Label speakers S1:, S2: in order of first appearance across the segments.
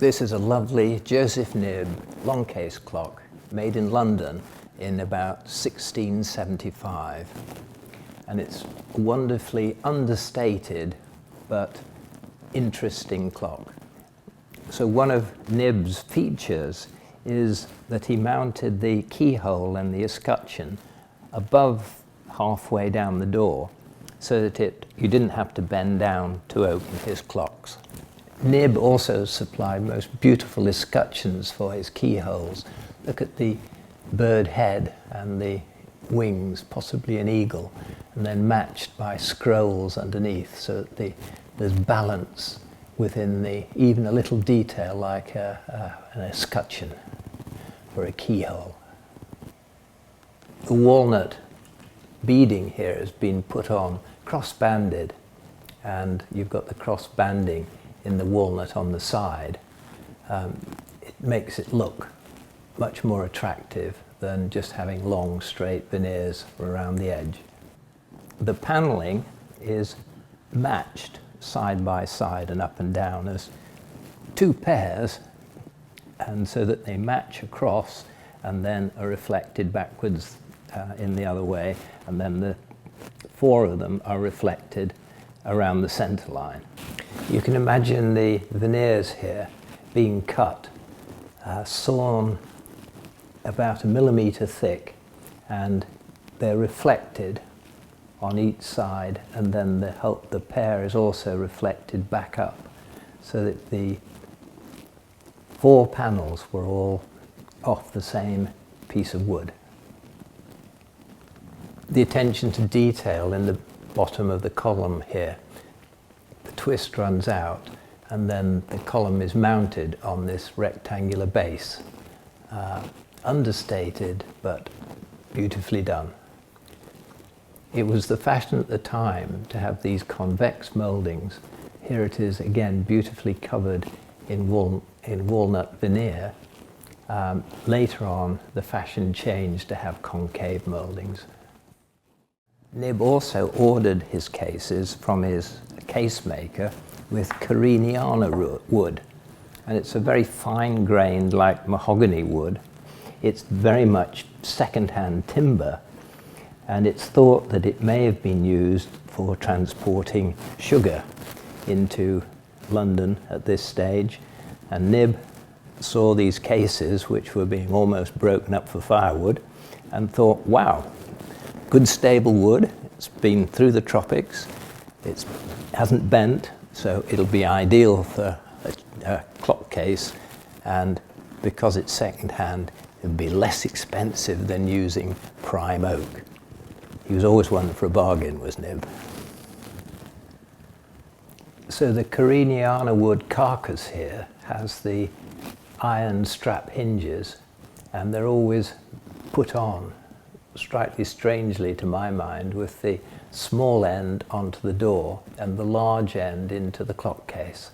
S1: This is a lovely Joseph Knibb longcase clock made in London in about 1675. And it's a wonderfully understated but interesting clock. So one of Knibb's features is that he mounted the keyhole and the escutcheon above halfway down the door so that you didn't have to bend down to open his clocks. Knibb also supplied most beautiful escutcheons for his keyholes. Look at the bird head and the wings, possibly an eagle, and then matched by scrolls underneath so that there's balance within even a little detail like an escutcheon for a keyhole. The walnut beading here has been put on cross-banded, and you've got the cross-banding in the walnut on the side. It makes it look much more attractive than just having long straight veneers around the edge. The paneling is matched side by side and up and down as two pairs, and so that they match across and then are reflected backwards in the other way, and then the four of them are reflected around the center line. You can imagine the veneers here being cut, sawn about 1 millimeter thick, and they're reflected on each side, and then the pair is also reflected back up, so that the 4 panels were all off the same piece of wood. The attention to detail in the bottom of the column here. The twist runs out, and then the column is mounted on this rectangular base. Understated, but beautifully done. It was the fashion at the time to have these convex mouldings. Here it is again, beautifully covered in walnut veneer. Later on, the fashion changed to have concave mouldings. Knibb also ordered his cases from his case maker with cariniana wood, and it's a very fine-grained, like mahogany wood. It's very much second-hand timber, and it's thought that it may have been used for transporting sugar into London at this stage. And Knibb saw these cases, which were being almost broken up for firewood, and thought, wow, good stable wood, it's been through the tropics, it hasn't bent, so it'll be ideal for a clock case, and because it's second-hand, it'll be less expensive than using prime oak. He was always one for a bargain, was Knibb. So the cariniana wood carcass here has the iron strap hinges, and they're always put on, slightly strangely to my mind, with the small end onto the door and the large end into the clock case.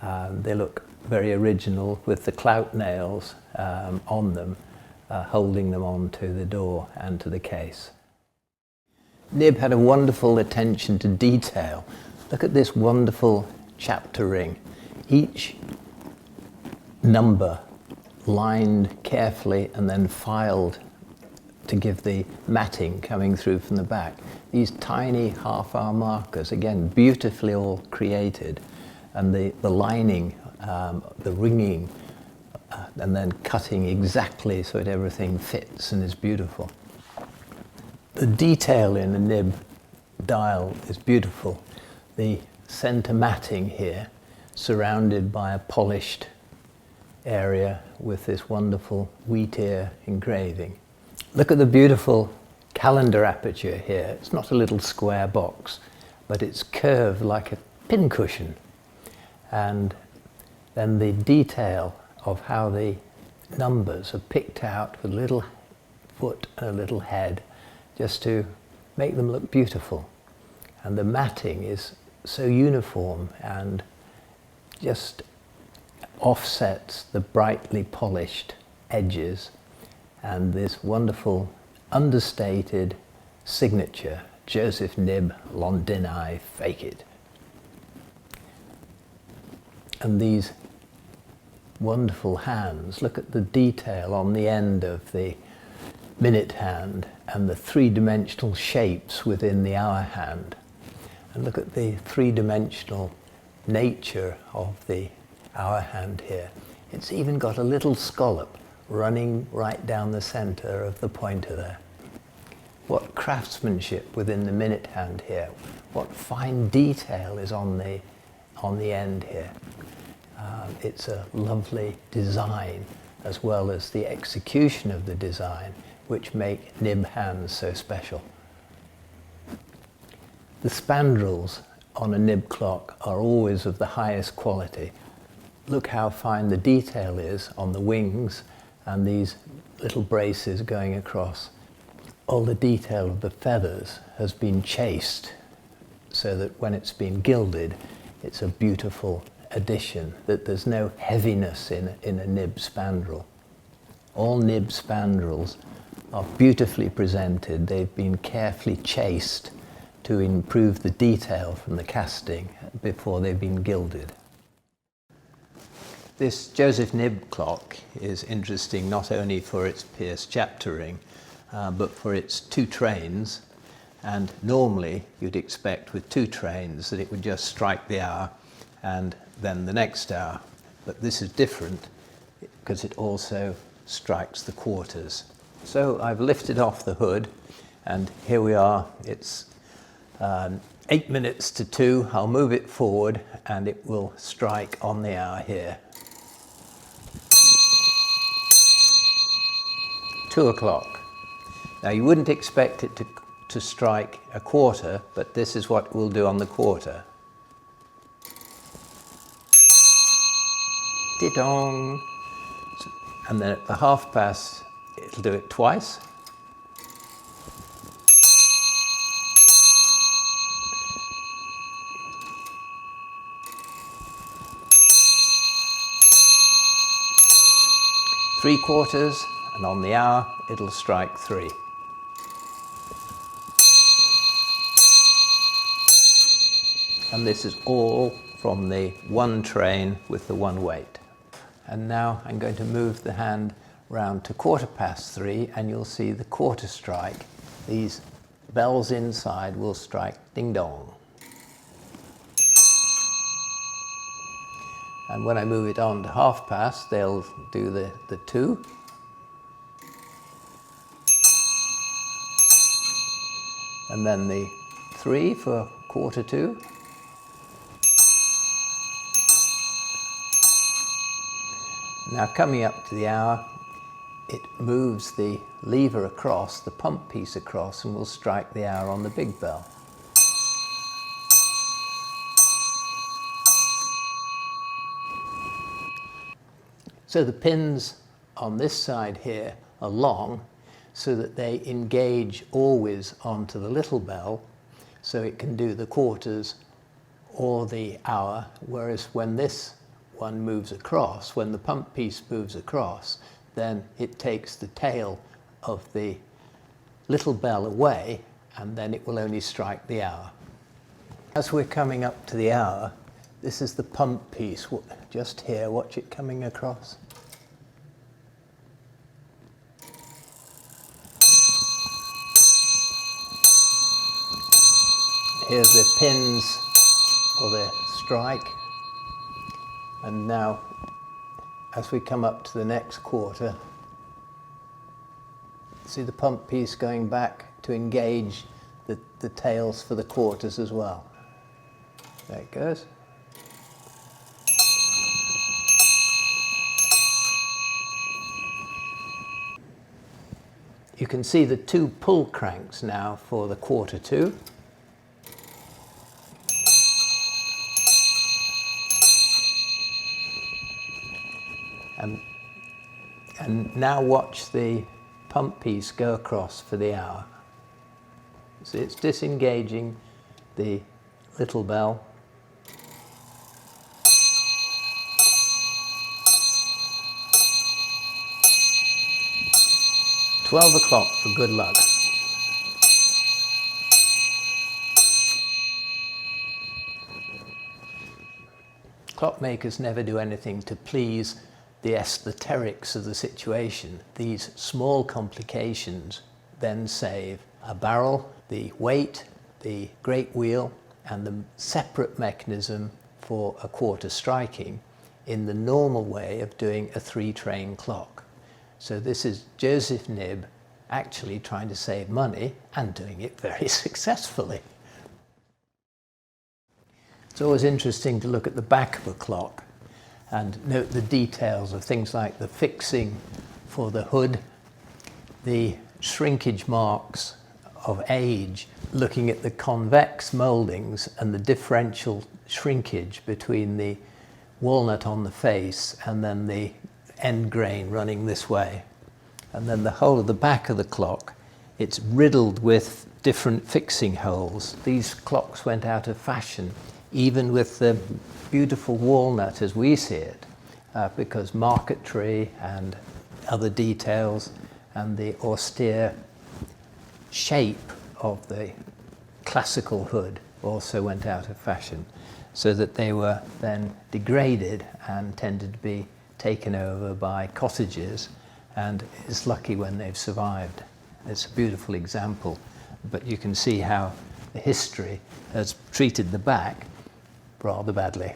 S1: They look very original with the clout nails on them, holding them onto the door and to the case. Knibb had a wonderful attention to detail. Look at this wonderful chapter ring. Each number lined carefully and then filed to give the matting coming through from the back. These tiny half-hour markers, again, beautifully all created, and the lining, the ringing, and then cutting exactly so that everything fits and is beautiful. The detail in the Knibb dial is beautiful. The center matting here, surrounded by a polished area with this wonderful wheat ear engraving. Look at the beautiful calendar aperture here. It's not a little square box, but it's curved like a pincushion. And then the detail of how the numbers are picked out with a little foot and a little head, just to make them look beautiful. And the matting is so uniform and just offsets the brightly polished edges, and this wonderful understated signature, Joseph Knibb, Londini, fake it. And these wonderful hands. Look at the detail on the end of the minute hand and the three-dimensional shapes within the hour hand. And look at the three-dimensional nature of the hour hand here. It's even got a little scallop running right down the center of the pointer there. What craftsmanship within the minute hand here. What fine detail is on the end here. It's a lovely design, as well as the execution of the design, which make Knibb hands so special. The spandrels on a Knibb clock are always of the highest quality. Look how fine the detail is on the wings and these little braces going across. All the detail of the feathers has been chased so that when it's been gilded, it's a beautiful addition, that there's no heaviness in a Knibb spandrel. All Knibb spandrels are beautifully presented. They've been carefully chased to improve the detail from the casting before they've been gilded. This Joseph Knibb clock is interesting not only for its pierced chapter ring, but for its two trains. And normally you'd expect with two trains that it would just strike the hour and then the next hour. But this is different because it also strikes the quarters. So I've lifted off the hood and here we are. It's 8 minutes to 2. I'll move it forward and it will strike on the hour here. 2 o'clock. Now you wouldn't expect it to strike a quarter, but this is what we'll do on the quarter. Ding-dong. And then at the half past, it'll do it twice. Three quarters, and on the hour, it'll strike 3. And this is all from the one train with the one weight. And now I'm going to move the hand round to 3:15, and you'll see the quarter strike. These bells inside will strike ding-dong. And when I move it on to 30:30, they'll do the 2. And then the 3 for 1:45. Now coming up to the hour, it moves the lever across, the pump piece across, and will strike the hour on the big bell. So the pins on this side here are long, so that they engage always onto the little bell, so it can do the quarters or the hour, whereas when this one moves across, when the pump piece moves across, then it takes the tail of the little bell away, and then it will only strike the hour. As we're coming up to the hour, this is the pump piece. Just here, watch it coming across. Here's the pins for the strike. And now, as we come up to the next quarter, see the pump piece going back to engage the tails for the quarters as well. There it goes. You can see the 2 pull cranks now for the 1:45. And now watch the pump piece go across for the hour. So it's disengaging the little bell. $12 o'clock for good luck. Clockmakers never do anything to please the aesthetics of the situation. These small complications then save a barrel, the weight, the great wheel, and the separate mechanism for a quarter striking in the normal way of doing a 3-train clock. So this is Joseph Knibb actually trying to save money and doing it very successfully. It's always interesting to look at the back of a clock and note the details of things like the fixing for the hood, the shrinkage marks of age, looking at the convex mouldings and the differential shrinkage between the walnut on the face and then the end grain running this way. And then the whole of the back of the clock, it's riddled with different fixing holes. These clocks went out of fashion, even with the beautiful walnut as we see it, because marquetry and other details and the austere shape of the classical hood also went out of fashion, so that they were then degraded and tended to be taken over by cottages, and it's lucky when they've survived. It's a beautiful example, but you can see how the history has treated the back rather badly.